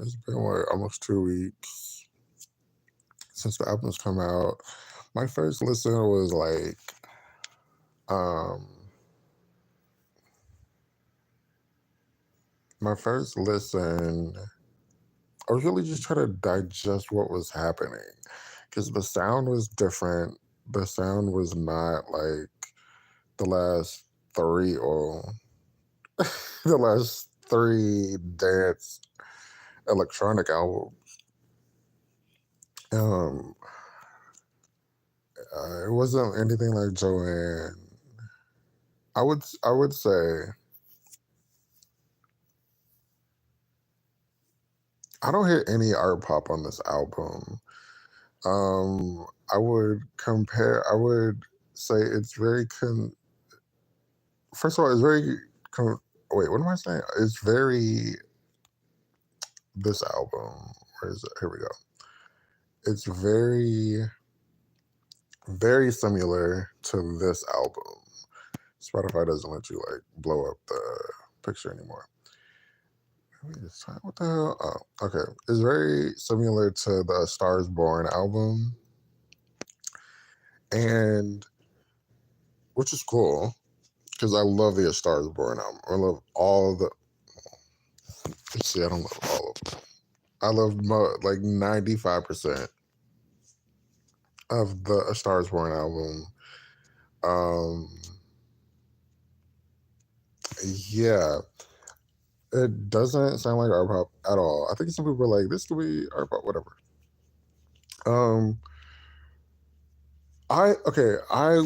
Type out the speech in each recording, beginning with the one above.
It's been what, almost 2 weeks since the album's come out. My first listen was like, um, my first listen, I was really just trying to digest what was happening because the sound was different. The sound was not like the last three or the last three dance electronic albums. Um, it wasn't anything like Joanne. I would say I don't hear any art pop on this album. I would compare. I would say it's very First of all, it's very. Wait, what am I saying? It's very. This album. Where is it? Here we go. It's very similar to this album. Spotify doesn't let you like blow up the picture anymore. What the hell? Oh, okay. It's very similar to the Stars Born album, and which is cool because I love the A Star Is Born album. I love all the. See, I don't love all of them. I love like 95% of the A Star Is Born album. Um, yeah, it doesn't sound like art pop at all. I think some people are like, this could be art pop, whatever. Um, I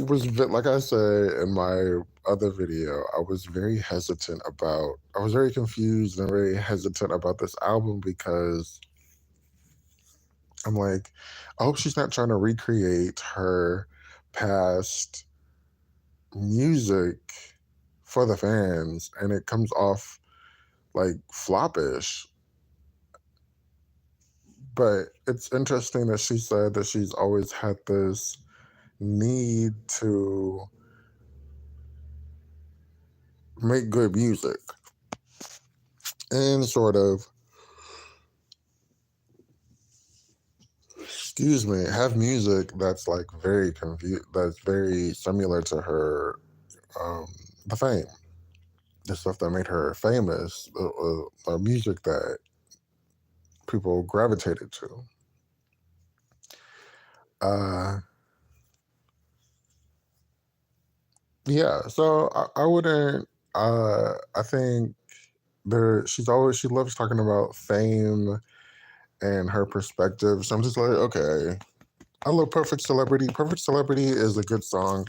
was like I said in my other video, I was very hesitant about. I was very confused and very hesitant about this album because I'm like, I hope she's not trying to recreate her past music for the fans, and it comes off like floppish. But it's interesting that she said that she's always had this need to make good music and sort of, excuse me, have music that's like very that's very similar to her, um, the fame, the stuff that made her famous, the music that people gravitated to. Uh, yeah, so I wouldn't. I think she loves talking about fame and her perspective. So I'm just like, okay, I love Perfect Celebrity. Perfect Celebrity is a good song.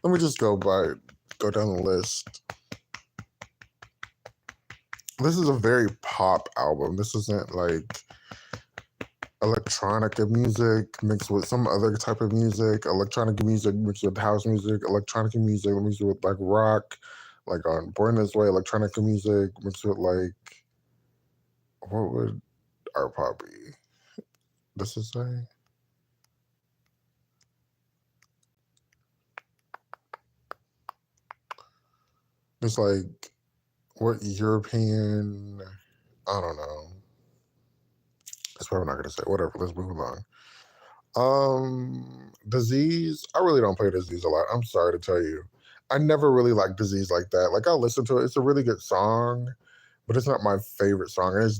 Let me just go down the list. This is a very pop album. This isn't like electronic music mixed with some other type of music. Electronic music mixed with house music. Electronic music mixed with like rock, like on Born This Way. Electronic music mixed with like, what would art pop be? This is a. It's like what European. I don't know. That's probably not gonna say. Whatever. Let's move along. Disease. I really don't play Disease a lot. I'm sorry to tell you. I never really liked Disease like that. Like I'll listen to it. It's a really good song, but it's not my favorite song. And it's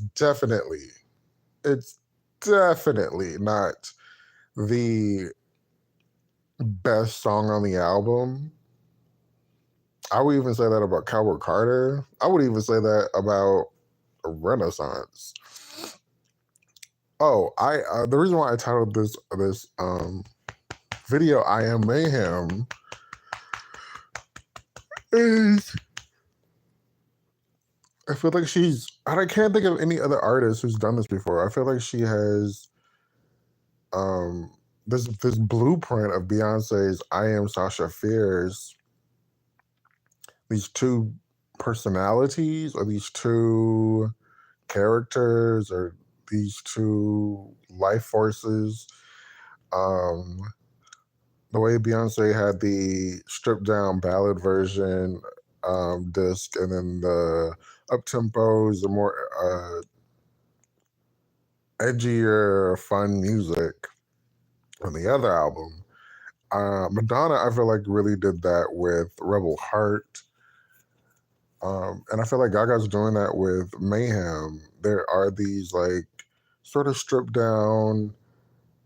definitely not the best song on the album. I would even say that about Cowboy Carter. I would even say that about Renaissance. Oh, I the reason why I titled this video "I Am Mayhem" is I feel like I can't think of any other artist who's done this before. I feel like she has um this blueprint of Beyonce's "I Am Sasha Fierce." These two personalities, or these two characters, or these two life forces. Um, the way Beyonce had the stripped down ballad version disc, and then the up tempos, the more edgier, fun music on the other album. Madonna, I feel like really did that with Rebel Heart. And I feel like Gaga's doing that with Mayhem. There are these like sort of stripped down,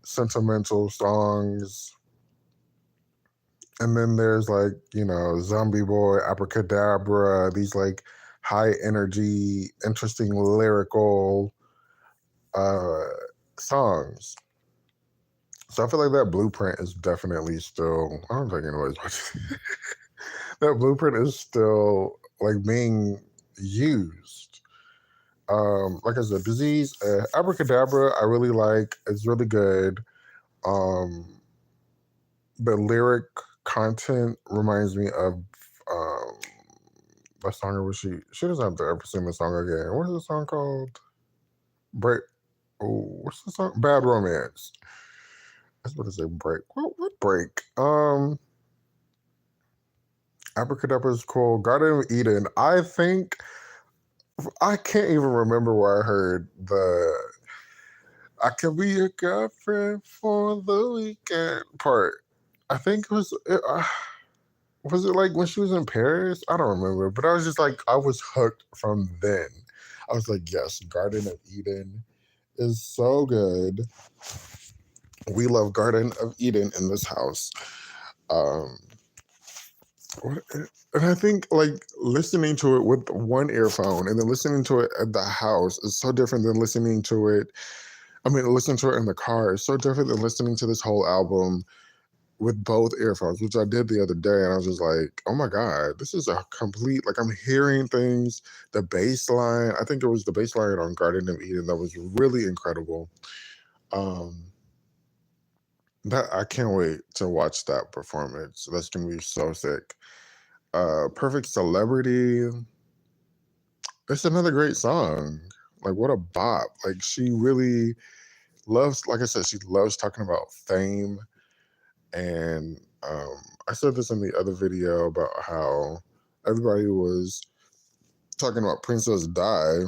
sentimental songs. And then there's like, Zombie Boy, Abracadabra, these like high energy, interesting lyrical uh songs. So I feel like that blueprint is definitely still, I don't think anybody's watching. That blueprint is still like being used. Like I said, Disease, Abracadabra, I really like. It's really good. The lyric content reminds me of um, that song where she doesn't have to ever sing the song again. What is the song called? Break. Oh, what's the song? Bad Romance. I was about to say break. What break? Abracadabra is cool. Garden of Eden. I think I can't even remember where I heard the "I can be your girlfriend for the weekend" part. I think was it like when she was in Paris? I don't remember, but I was just like I was hooked from then. I was like, yes, Garden of Eden is so good. We love Garden of Eden in this house. Um, and I think like listening to it with one earphone and then listening to it at the house is so different than listening to it. I mean, listening to it in the car is so different than listening to this whole album with both earphones, which I did the other day. And I was just like, oh my God, this is a complete, like I'm hearing things, the bass line. I think it was the bass line on Garden of Eden that was really incredible. That I can't wait to watch that performance. That's gonna be so sick. Perfect Celebrity. It's another great song. Like what a bop. Like she really loves, like I said, she loves talking about fame. And I said this in the other video about how everybody was talking about Princess Di,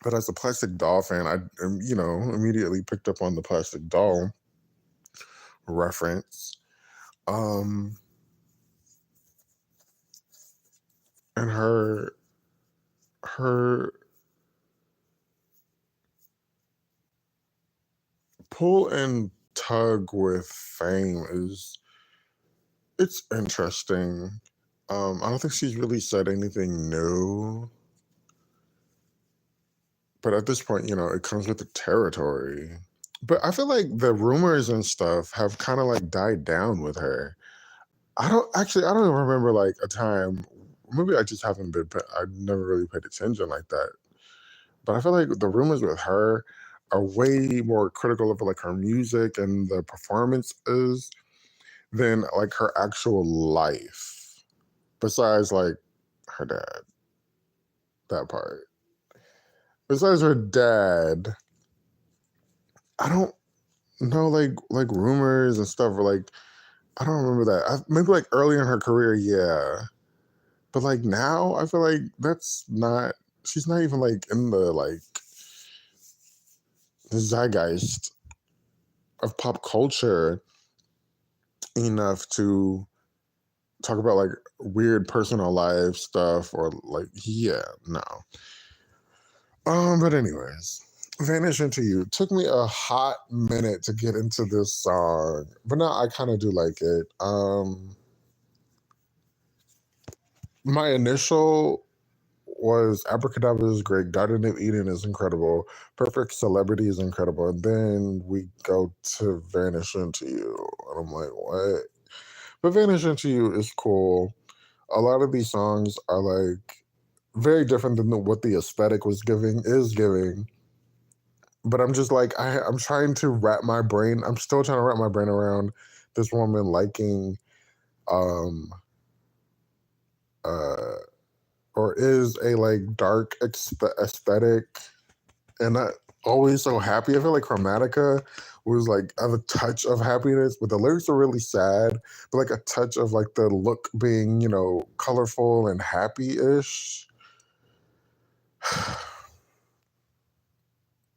but as a Plastic Doll fan, I immediately picked up on the Plastic Doll reference. And her pull and tug with fame it's interesting. I don't think she's really said anything new, but at this point, it comes with the territory. But I feel like the rumors and stuff have kind of like died down with her. I don't even remember like a time. Maybe I just haven't been. I never really paid attention like that. But I feel like the rumors with her are way more critical of like her music and the performances than like her actual life. Besides like her dad, that part. Besides her dad, I don't know like rumors and stuff. Or like I don't remember that. Maybe like early in her career, yeah. But like now, I feel like that's not. She's not even like in the zeitgeist of pop culture enough to talk about like weird personal life stuff or like no. But anyways, Vanish Into You took me a hot minute to get into this song, but now I kind of do like it. My initial was Abracadabra is great, Garden of Eden is incredible, Perfect Celebrity is incredible, and then we go to Vanish Into You, and I'm like, what? But Vanish Into You is cool. A lot of these songs are like very different than what the aesthetic is giving. But I'm just like I'm trying to wrap my brain. I'm still trying to wrap my brain around this woman liking um uh or is a like dark aesthetic and not always so happy. I feel like Chromatica was like a touch of happiness, but the lyrics are really sad, but like a touch of like the look being, colorful and happy-ish.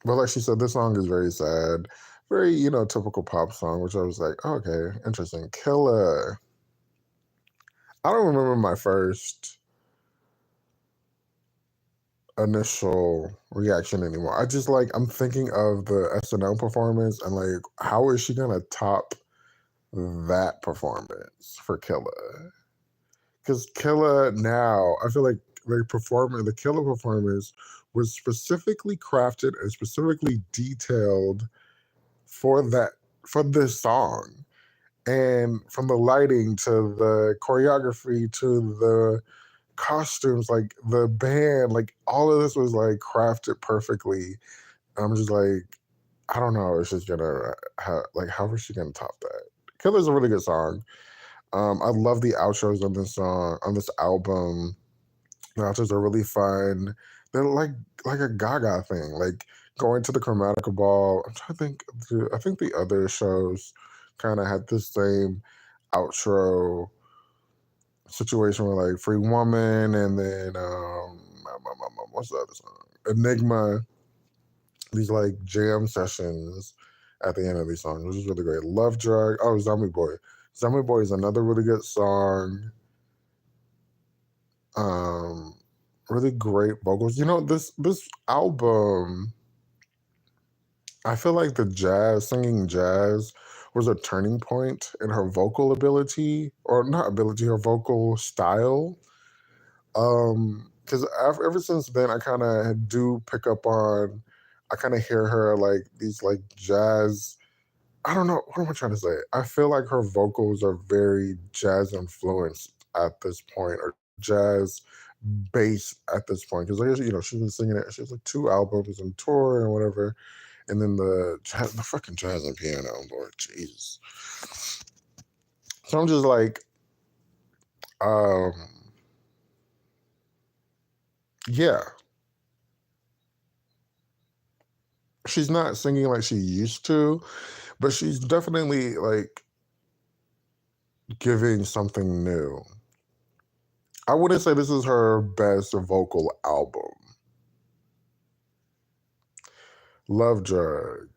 But like she said, this song is very sad, very typical pop song, which I was like, oh, okay, interesting. Killer. I don't remember my first initial reaction anymore. I just like I'm thinking of the SNL performance and like how is she gonna top that performance for Killer? Because Killer now, I feel like the Killer performance was specifically crafted and specifically detailed for that for this song. And from the lighting to the choreography to the costumes, like the band, like all of this was like crafted perfectly. I'm just like, I don't know. It's just gonna like how is she gonna top that? Killer's a really good song. I love the outros on this song on this album. The outros are really fun. They're like a Gaga thing, like going to the Chromatica Ball. I'm trying to think. I think the other shows kind of had the same outro situation with like Free Woman and then what's the other song? Enigma. These like jam sessions at the end of these songs, which is really great. Love Drug. Oh, Zombie Boy. Zombie Boy is another really good song. Um, really great vocals. This album, I feel like singing jazz was a turning point in her vocal ability, or not ability, her vocal style. Because ever since then, I kind of do pick up on, I kind of hear her like these like jazz. I don't know what am I trying to say. I feel like her vocals are very jazz influenced at this point, or jazz based at this point. Because like she's been singing it. She has like 2 albums and tour and whatever. And then the fucking jazz and piano, Lord Jesus. So I'm just like, um, yeah, she's not singing like she used to, but she's definitely like giving something new. I wouldn't say this is her best vocal album. Love Drug.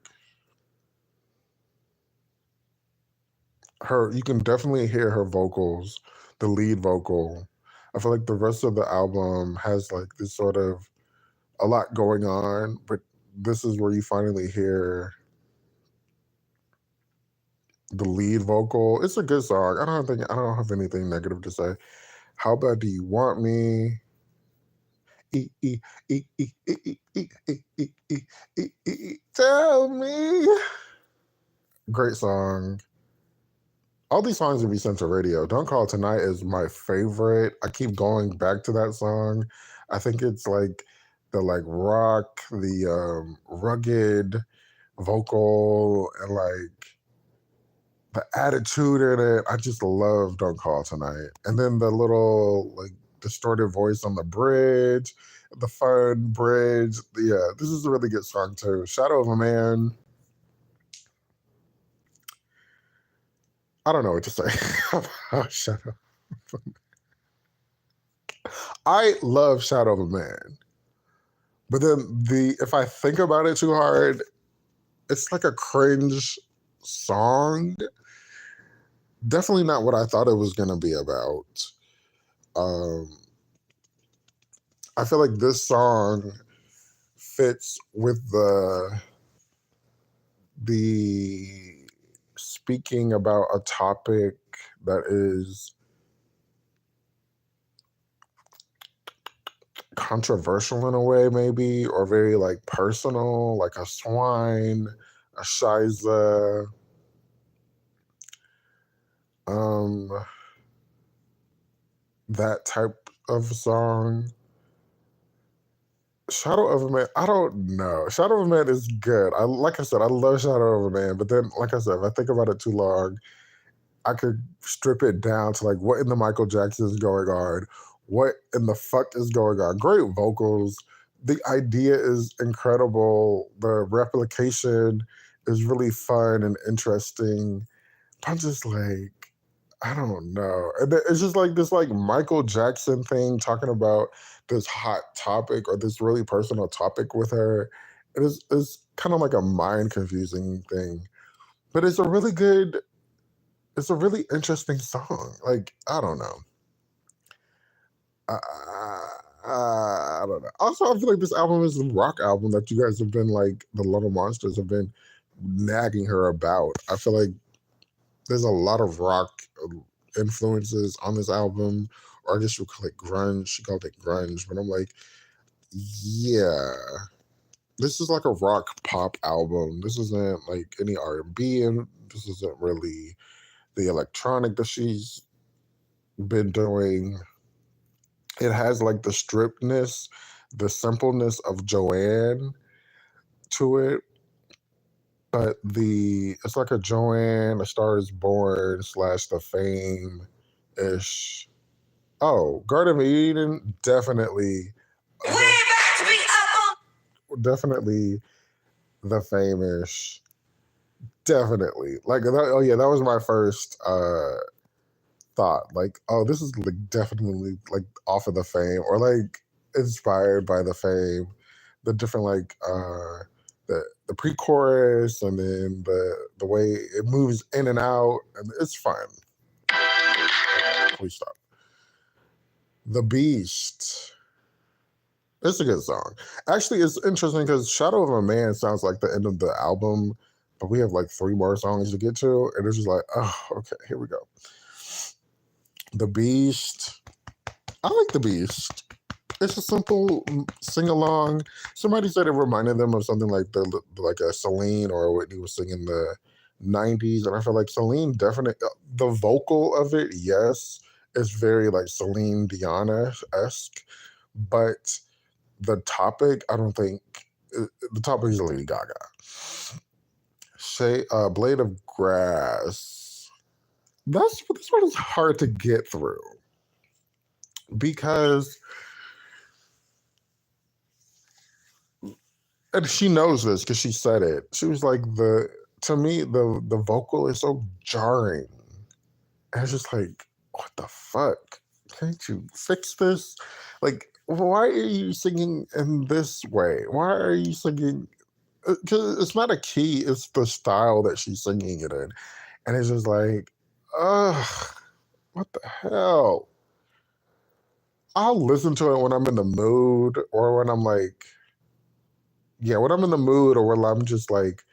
You can definitely hear her vocals, the lead vocal. I feel like the rest of the album has like this sort of a lot going on, but this is where you finally hear the lead vocal. It's a good song. I don't have anything negative to say. How Bad Do You Want Me? Tell me. Great song. All these songs would be sent to radio. Don't Call Tonight is my favorite. I keep going back to that song. I think it's like the like rock, the rugged vocal and like the attitude in it. I just love Don't Call Tonight. And then the little like distorted voice on the bridge, the fun bridge. Yeah, this is a really good song too. Shadow of a Man. I don't know what to say about Shadow. I love Shadow of a Man. But then if I think about it too hard, it's like a cringe song. Definitely not what I thought it was gonna be about. Um, I feel like this song fits with the speaking about a topic that is controversial in a way, maybe, or very like personal, like a swine, a shiza. Um, that type of song. Shadow of a Man, I don't know. Shadow of a Man is good. Like I said, I love Shadow of a Man, but then like I said, if I think about it too long, I could strip it down to like what in the Michael Jackson is going on, what in the fuck is going on. Great vocals. The idea is incredible. The replication is really fun and interesting. I'm just like, I don't know. And it's just like this like Michael Jackson thing talking about this hot topic or this really personal topic with her. It's kind of like a mind confusing thing, but it's a really interesting song. Like, I don't know. I don't know. Also, I feel like this album is a rock album that you guys have been like, the Little Monsters have been nagging her about. I feel like there's a lot of rock influences on this album, or I guess you call it grunge. She called it grunge, but I'm like, yeah, this is like a rock pop album. This isn't like any R&B, and this isn't really the electronic that she's been doing. It has like the strippedness, the simpleness of Joanne to it, but it's like a Joanne, A Star Is Born slash The Fame ish. Oh, Garden of Eden, definitely, definitely The Fame ish, definitely. Like, oh yeah, that was my first thought. Like, oh, this is like definitely like off of The Fame, or like inspired by The Fame. The different like the pre-chorus, and then the way it moves in and out, and it's fun. Please stop. The Beast. It's a good song. Actually, it's interesting because Shadow of a Man sounds like the end of the album, but we have like 3 more songs to get to, and it's just like, oh, okay, here we go. The Beast. I like The Beast. It's a simple sing along. Somebody said it reminded them of something like like a Celine or Whitney was singing in the '90s, and I feel like Celine definitely, the vocal of it, yes, is very like Celine Dion esque, but the topic, I don't think the topic is Lady Gaga. Blade of Grass. This one is hard to get through because, and she knows this because she said it. She was like, to me the vocal is so jarring. And it's just like, what the fuck? Can't you fix this? Like, why are you singing in this way? Why are you singing? Because it's not a key, it's the style that she's singing it in. And it's just like, ugh, what the hell? I'll listen to it when I'm in the mood, or when I'm like, yeah, when I'm in the mood, or when I'm just like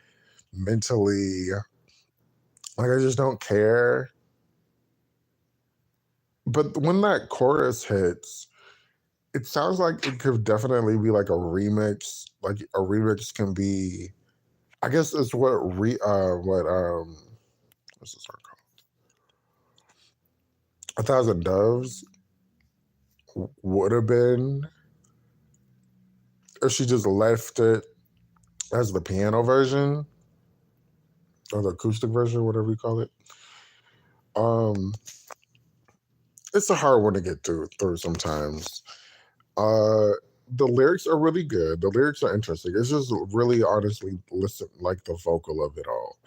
mentally, like, I just don't care. But when that chorus hits, it sounds like it could definitely be like a remix. Like, a remix can be, I guess it's what's this song called? A Thousand Doves would have been if she just left it as the piano version, or the acoustic version, whatever you call it. Um, it's a hard one to get through sometimes. Uh, the lyrics are really good. The lyrics are interesting. It's just really, honestly, listen, like the vocal of it all.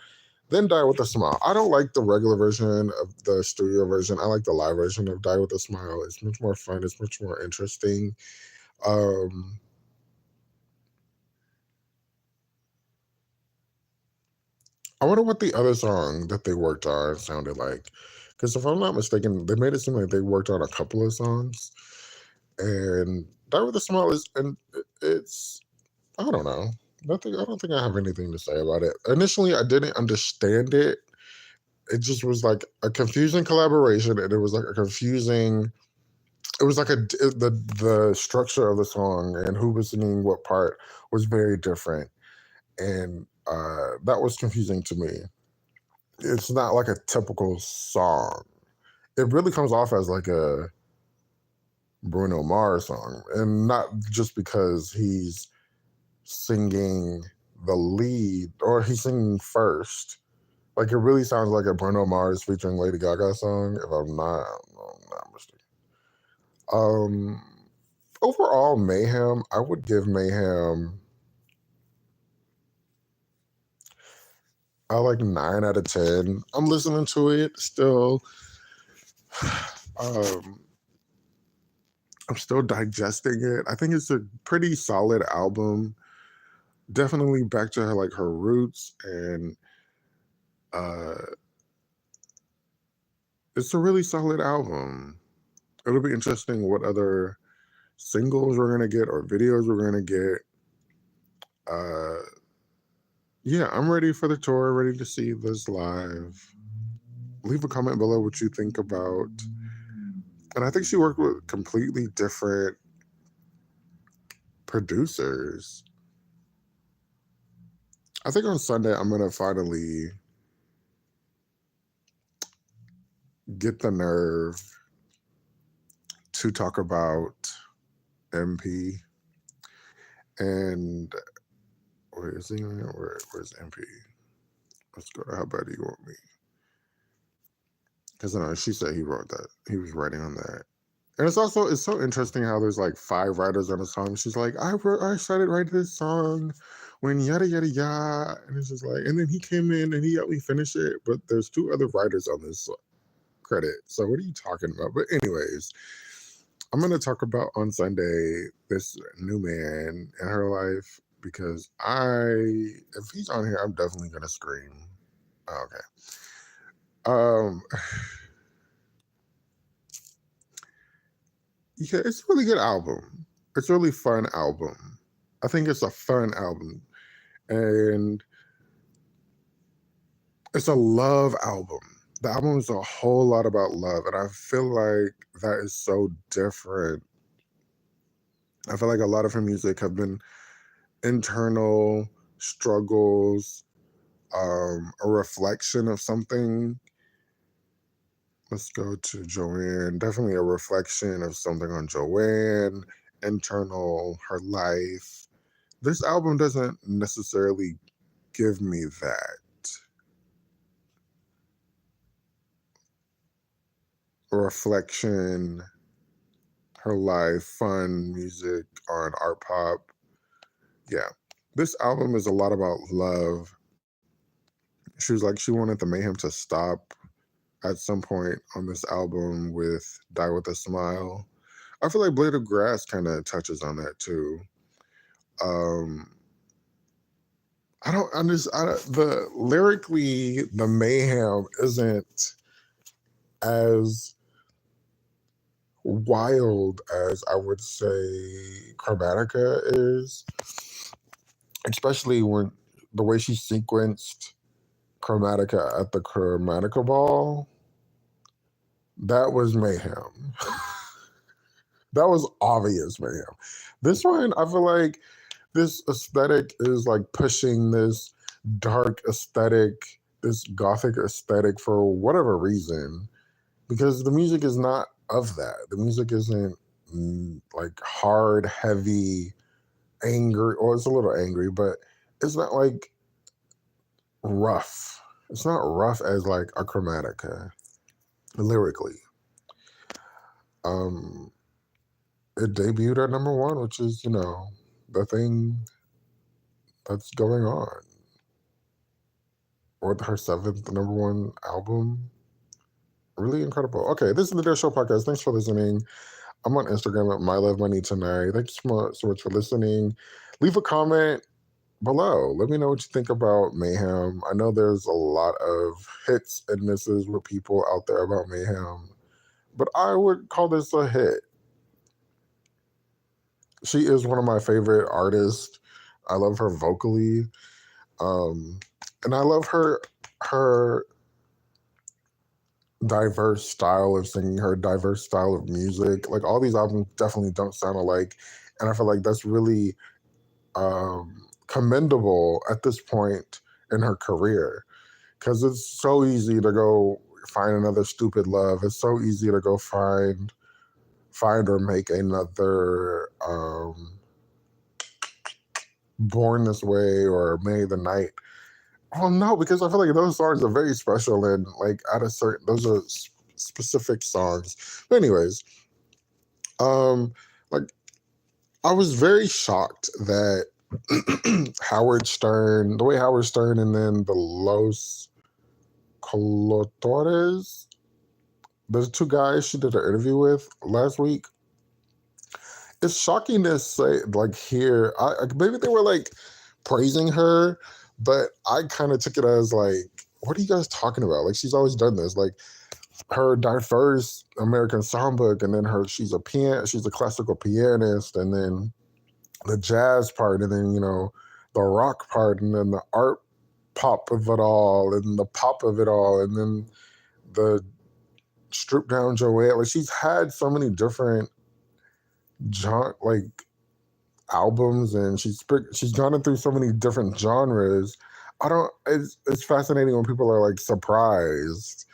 Then Die With a Smile. I don't like the regular version of the studio version. I like the live version of Die With a Smile. It's much more fun. It's much more interesting. Um, I wonder what the other song that they worked on sounded like. Because if I'm not mistaken, they made it seem like they worked on a couple of songs. And Die With a Smile is, and it's, I don't know. I don't think I have anything to say about it. Initially, I didn't understand it. It just was like a confusing collaboration, and it was like a confusing. It was like the structure of the song and who was singing what part was very different, and that was confusing to me. It's not like a typical song. It really comes off as like a Bruno Mars song, and not just because he's singing the lead or he's singing first. Like, it really sounds like a Bruno Mars featuring Lady Gaga song. If I'm not mistaken. Um, Overall, Mayhem, I would give Mayhem like 9 out of 10. I'm listening to it still. Um, I'm still digesting it. I think it's a pretty solid album. definitely back to her like her roots, and uh it's a really solid album. It'll be interesting what other singles we're gonna get or videos we're gonna get. Uh yeah, I'm ready for the tour, ready to see this live. Leave a comment below what you think about. And I think she worked with completely different producers. I think on Sunday I'm gonna finally get the nerve to talk about MP. And where is he? Where's MP? Let's go to How Bad Do You Want Me? Because I know she said he wrote that. He was writing on that. And it's so interesting how there's like 5 writers on a song. She's like, I started writing this song when yada yada yada. And it's just like, and then he came in and he helped me finish it. But there's 2 other writers on this credit. So what are you talking about? But anyways, I'm gonna talk about on Sunday this new man in her life because if he's on here, I'm definitely gonna scream. Oh, okay. Um yeah, it's a really good album. It's a really fun album. I think it's a fun album. And it's a love album. The album is a whole lot about love. And I feel like that is so different. I feel like a lot of her music have been internal struggles, a reflection of something. Let's go to Joanne. Definitely a reflection of something on Joanne, internal, her life. This album doesn't necessarily give me that. Reflection, her life, fun music on art pop. Yeah. This album is a lot about love. She was like, she wanted the mayhem to stop at some point on this album with Die With a Smile. I feel like Blade of Grass kind of touches on that too. Um, the lyrically, the mayhem isn't as wild as I would say Chromatica is, especially when the way she sequenced Chromatica at the Chromatica Ball. That was mayhem. That was obvious mayhem. This one, I feel like this aesthetic is like pushing this dark aesthetic, this gothic aesthetic for whatever reason, because the music is not of that. The music isn't like hard, heavy, angry, or it's a little angry, but it's not like rough. It's not rough as like a Chromatica lyrically. Um, it debuted at #1, which is, the thing that's going on. Or her 7th #1 album. Really incredible. Okay, this is the Dare Show podcast. Thanks for listening. I'm on Instagram at My Love Money Tonight. Thanks so much for listening. Leave a comment below. Let me know what you think about Mayhem. I know there's a lot of hits and misses with people out there about Mayhem, but I would call this a hit. She is one of my favorite artists. I love her vocally. And I love her diverse style of singing, her diverse style of music. Like all these albums definitely don't sound alike. And I feel like that's really commendable at this point in her career. Because it's so easy to go find another stupid love. It's so easy to go find or make another Born This Way or May the Night. Well, no, because I feel like those songs are very special and like those are specific songs. But anyways, like I was very shocked that the way Howard Stern and then the Los Colotores, those 2 guys she did an interview with last week. It's shocking to say, like, here, maybe they were like praising her, but I kind of took it as like, what are you guys talking about? Like, she's always done this. Like, her diverse American songbook, and then she's a classical pianist, and then the jazz part, and then the rock part, and then the art pop of it all, and the pop of it all, and then the stripped down Joanne. Like, she's had so many different like albums, and she's gone through so many different genres. It's fascinating when people are like surprised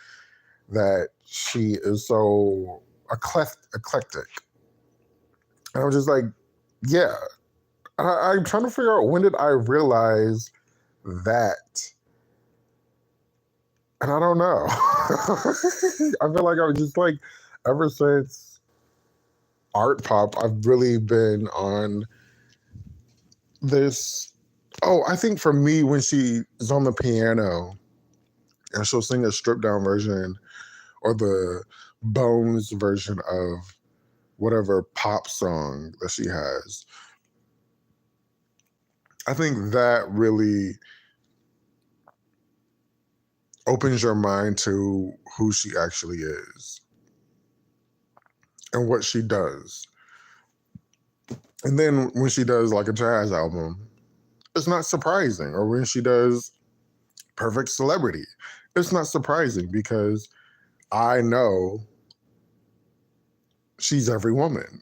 that she is so eclectic. And I'm just like, yeah. I'm trying to figure out, when did I realize that? And I don't know. I feel like I was just like, ever since art pop, I've really been on this. Oh, I think for me, when she is on the piano and she'll sing a stripped down version or the Bones version of whatever pop song that she has, I think that really opens your mind to who she actually is and what she does. And then when she does like a jazz album, it's not surprising. Or when she does Perfect Celebrity, it's not surprising, because I know she's every woman.